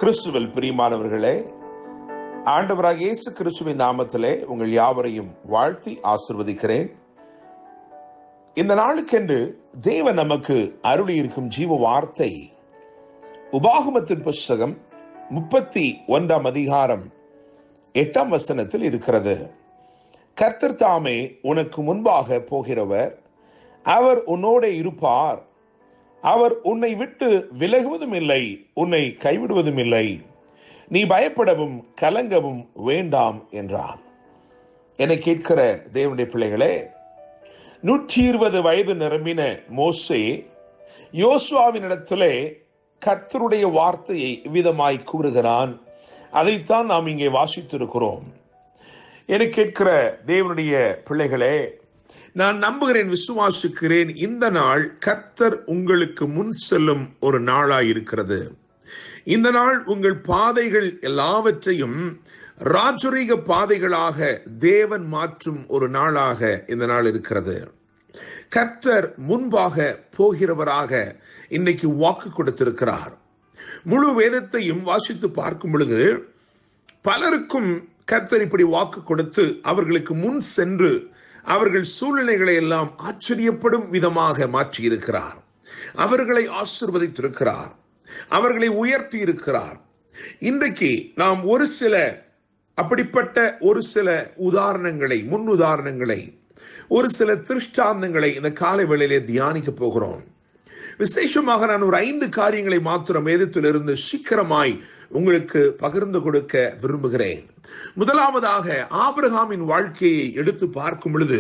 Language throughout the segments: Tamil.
கிறிஸ்துவில் பிரியமானவர்களே, ஆண்டவராக இயேசு கிறிஸ்துவின் நாமத்திலே உங்கள் யாவரையும் வாழ்த்தி ஆசிர்வதிக்கிறேன். இந்த நாளுக்கென்று தேவன் நமக்கு அருளி இருக்கும் ஜீவ வார்த்தை உபாகமத்தின் புஸ்தகம் 31 அதிகாரம் 8 வசனத்தில் இருக்கிறது. கர்த்தர் தாமே உனக்கு முன்பாக போகிறவர், அவர் உன்னோட இருப்பார், அவர் உன்னை விட்டு விலகுவதும் இல்லை, உன்னை கைவிடுவதும் இல்லை, நீ பயப்படவும் கலங்கவும் வேண்டாம் என்றார். என்னை கேட்கிற தேவனுடைய பிள்ளைகளே, 120 வயது நிரம்பின மோசே யோசுவாவினிடத்திலே கர்த்தருடைய வார்த்தையை இவ்விதமாய் கூறுகிறான். அதைத்தான் நாம் இங்கே வாசித்திருக்கிறோம். என்னை கேட்கிற தேவனுடைய பிள்ளைகளே, நான் நம்புகிறேன், விசுவாசிக்கிறேன், இந்த நாள் கர்த்தர் உங்களுக்கு முன் செல்லும் ஒரு நாளாயிருக்கிறது. இந்த நாள் உங்கள் பாதைகள் எல்லாவற்றையும் ராஜரீக பாதைகளாக தேவன் மாற்றும் ஒரு நாளாக இந்த நாள் இருக்கிறது. கர்த்தர் முன்பாக போகிறவராக இன்னைக்கு வாக்கு கொடுத்திருக்கிறார். முழு வேதத்தையும் வாசித்து பார்க்கும் பொழுது பலருக்கும் கர்த்தர் இப்படி வாக்கு கொடுத்து அவர்களுக்கு முன் சென்று அவர்கள் சூழ்நிலைகளை எல்லாம் ஆச்சரியப்படும் விதமாக மாற்றியிருக்கிறார். அவர்களை ஆசீர்வதித்திருக்கிறார், அவர்களை உயர்த்தி இருக்கிறார். இன்றைக்கு நாம் ஒரு சில அப்படிப்பட்ட ஒரு சில உதாரணங்களை, முன் உதாரணங்களை, ஒரு சில திருஷ்டாந்தங்களை இந்த காலை வேளையிலே தியானிக்க போகிறோம். விசேஷமாக நான் ஒரு 5 காரியங்களை மாத்திரம் வேதத்திலிருந்து சீக்கிரமாய் உங்களுக்கு பகிர்ந்து கொடுக்க விரும்புகிறேன். முதலாவதாக ஆபிரகாமின் வாழ்க்கையை எடுத்து பார்க்கும் பொழுது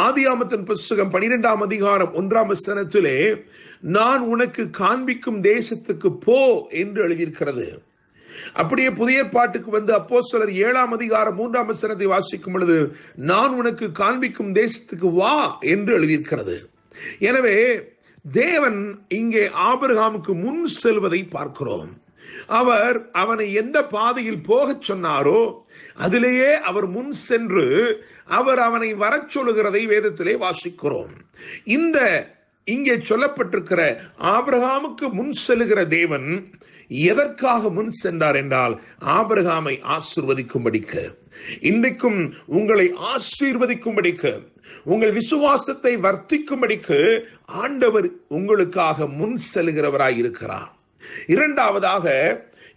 ஆதியாகமத்தின் புஸ்தகம் 12 அதிகாரம் 1 வசனத்திலே நான் உனக்கு காண்பிக்கும் தேசத்துக்கு போ என்று எழுதியிருக்கிறது. அப்படியே புதிய ஏற்பாட்டுக்கு வந்து அப்போஸ்தலர் 7 அதிகாரம் 3 வசனத்தை வாசிக்கும் பொழுது நான் உனக்கு காண்பிக்கும் தேசத்துக்கு வா என்று எழுதியிருக்கிறது. எனவே தேவன் இங்கே ஆபிரகாமுக்கு முன் செல்வதை பார்க்கிறோம். அவர் அவனை எந்த பாதையில் போகச் சொன்னாரோ அதிலேயே அவர் முன் சென்று அவர் அவனை வரச் சொல்லுகிறதை வேதத்திலே வாசிக்கிறோம். இந்த இங்கே சொல்லப்பட்டிருக்கிற ஆபிரகாமுக்கு முன் செல்லுகிற தேவன் எதற்காக முன் சென்றார் என்றால் ஆபிரகாமை ஆசீர்வதிக்கும்படிக்கு, இன்றைக்கும் உங்களை ஆசீர்வதிக்கும்படிக்கு, உங்கள் விசுவாசத்தை வர்த்திக்கும்படிக்கு ஆண்டவர் உங்களுக்காக முன் செல்கிறவராய் இருக்கிறார். இரண்டாவதாக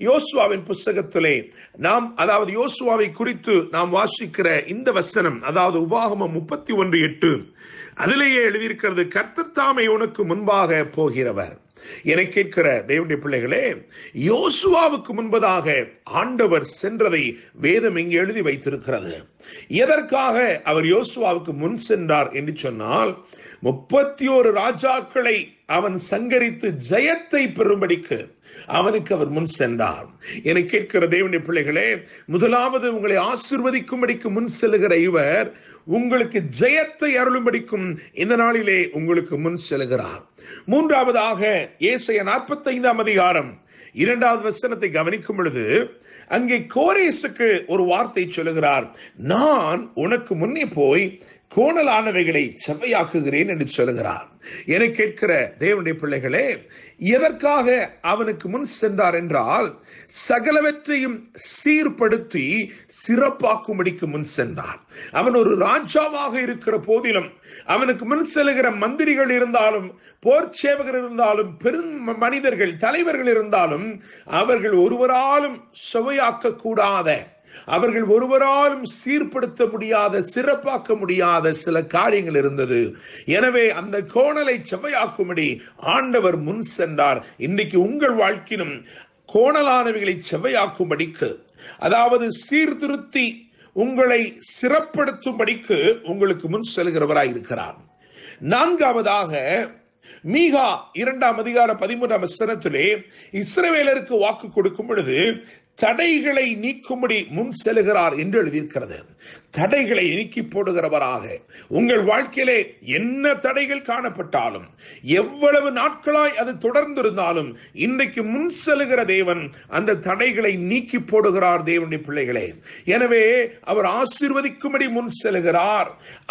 யோசுவாவின் புஸ்தகத்திலே அதாவது யோசுவாவை குறித்து நாம் வாசிக்கிற இந்த வசனம், அதாவது உபாகமம் 31:8, அதிலேயே எழுதியிருக்கிறது, கர்த்தர் தாமே உனக்கு முன்பாக போகிறவர். என கேட்கிற தேவனுடைய பிள்ளைகளே, யோசுவாவுக்கு முன்பதாக ஆண்டவர் சென்றதை வேதம் இங்கே எழுதி வைத்திருக்கிறது. எதற்காக அவர் யோசுவாவுக்கு முன் சென்றார் என்று சொன்னால், 31 ராஜாக்களை அவன் சங்கரித்து ஜெயத்தை பெறும்படிக்கு அவனுக்கு அவர் முன் சென்றார். என கேட்கிற தேவனுடைய பிள்ளைகளே, முதலாவது உங்களை ஆசீர்வதிக்கும்படிக்கு முன் செல்லுகிற இவர் உங்களுக்கு ஜெயத்தை அருளும்படிக்கும் இந்த நாளிலே உங்களுக்கு முன் செல்கிறார். மூன்றாவதாக ஏசாயா 45 அதிகாரம் 2 வசனத்தை கவனிக்கும் பொழுது அங்கே கோரேசுக்கு ஒரு வார்த்தை சொல்லுகிறார், நான் உனக்கு முன்னே போய் கோணலானவைகளை செவ்வையாக்குகிறேன் என்று சொல்லுகிறார். என கேட்கிற தேவனுடைய பிள்ளைகளே, எதற்காக அவனுக்கு முன் சென்றார் என்றால் சகலவற்றையும் சீர்படுத்தி சிறப்பாக்கும்படிக்கு முன் சென்றார். அவன் ஒரு ராஜாவாக இருக்கிற போதிலும் அவனுக்கு முன் செல்லுகிற மந்திரிகள் இருந்தாலும், போர் சேவகர் இருந்தாலும், பெரும் மனிதர்கள், தலைவர்கள் இருந்தாலும் அவர்கள் ஒருவராலும் சுவையாக்க கூடாத, அவர்கள் ஒருவராலும் சீர்படுத்த முடியாத, சிறப்பாக்க முடியாத சில காரியங்கள் இருந்தது. எனவே அந்த கோணலை செவ்வையாக்கும்படி ஆண்டவர் முன் சென்றார். இன்னைக்கு உங்கள் வாழ்க்கையிலும் கோணலானவைகளை செவ்வையாக்கும்படிக்கு, அதாவது சீர்திருத்தி உங்களை சிறப்படுத்தும்படிக்கு உங்களுக்கு முன் செல்கிறவராய் இருக்கிறார். நான்காவதாக மீகா 2 அதிகாரம் 13 வசனத்திலே இஸ்ரவேலருக்கு வாக்கு கொடுக்கும் பொழுது தடைகளை நீக்கும்படி முன் செல்கிறார் என்று எழுதியிருக்கிறது. தடைகளை நீக்கி போடுகிறவராக உங்கள் வாழ்க்கையிலே என்ன தடைகள் காணப்பட்டாலும், எவ்வளவு நாட்களாய் அது தொடர்ந்திருந்தாலும், இன்றைக்கு முன் செல்கிற தேவன் அந்த தடைகளை நீக்கி போடுகிறார். தேவனுடைய பிள்ளைகளே, எனவே அவர் ஆசீர்வதிக்கும்படி முன் செல்கிறார்.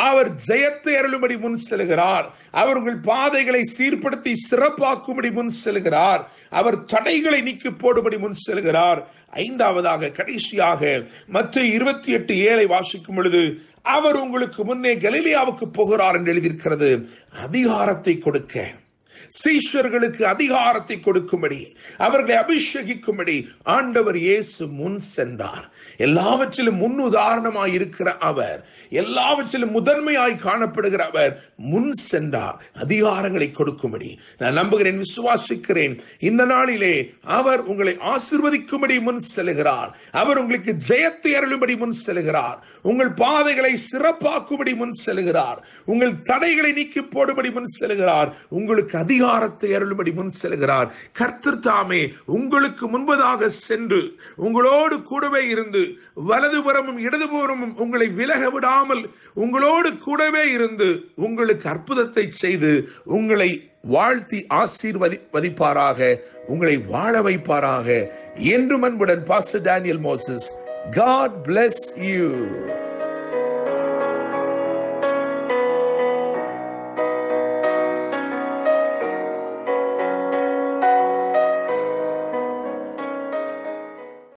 அவர் ஜெயத்தை அருளும்படி முன் செல்கிறார். அவர்கள் பாதைகளை சீர்படுத்தி சிறப்பாக்கும்படி முன் செல்கிறார். அவர் தடைகளை நீக்கி போடும்படி முன் செல்கிறார். ஐந்தாவதாக, கடைசியாக மத்தேயு 28:7 வாசிக்கும் பொழுது, அவர் உங்களுக்கு முன்னே கலிலேயாவுக்கு போகிறார் என்று எழுதியிருக்கிறது. அதிகாரத்தை கொடுக்க, சீஷர்களுக்கு அதிகாரத்தை கொடுக்கும்படி, அவர்களை அபிஷேகிக்கும்படி ஆண்டவர் இயேசு முன் சென்றார். எல்லாவற்றிலும் முன் உதாரணமாய் இருக்கிற அவர், எல்லாவற்றிலும் முதன்மையாய் காணப்படுகிற அவர் முன் சென்றார் அதிகாரங்களை கொடுக்கும்படி. நான் நம்புகிறேன், விசுவாசிக்கிறேன், இந்த நாளிலே அவர் உங்களை ஆசீர்வதிக்கும்படி முன் செல்கிறார். அவர் உங்களுக்கு ஜெயத்தை அருளும்படி முன் செல்கிறார். உங்கள் பாதைகளை சிறப்பாக்கும்படி முன் செல்கிறார். உங்கள் தடைகளை நீக்கி போடும்படி முன் செல்கிறார். உங்களுக்கு அதிகாரத்தை அருளும்படி முன் செல்கிறார். கர்த்தர் தாமே உங்களுக்கு முன்பதாக சென்று உங்களோடு கூடவே இருந்து, வலதுபுறமும் இடதுபுறமும் உங்களை விலக விடாமல் உங்களோடு கூடவே இருந்து உங்களுக்கு அற்புதத்தை செய்து உங்களை வாழ்த்தி ஆசீர்வதிப்பாராக, உங்களை வாழ வைப்பாராக. என்றும் அன்புடன் pastor Daniel Moses. God bless you.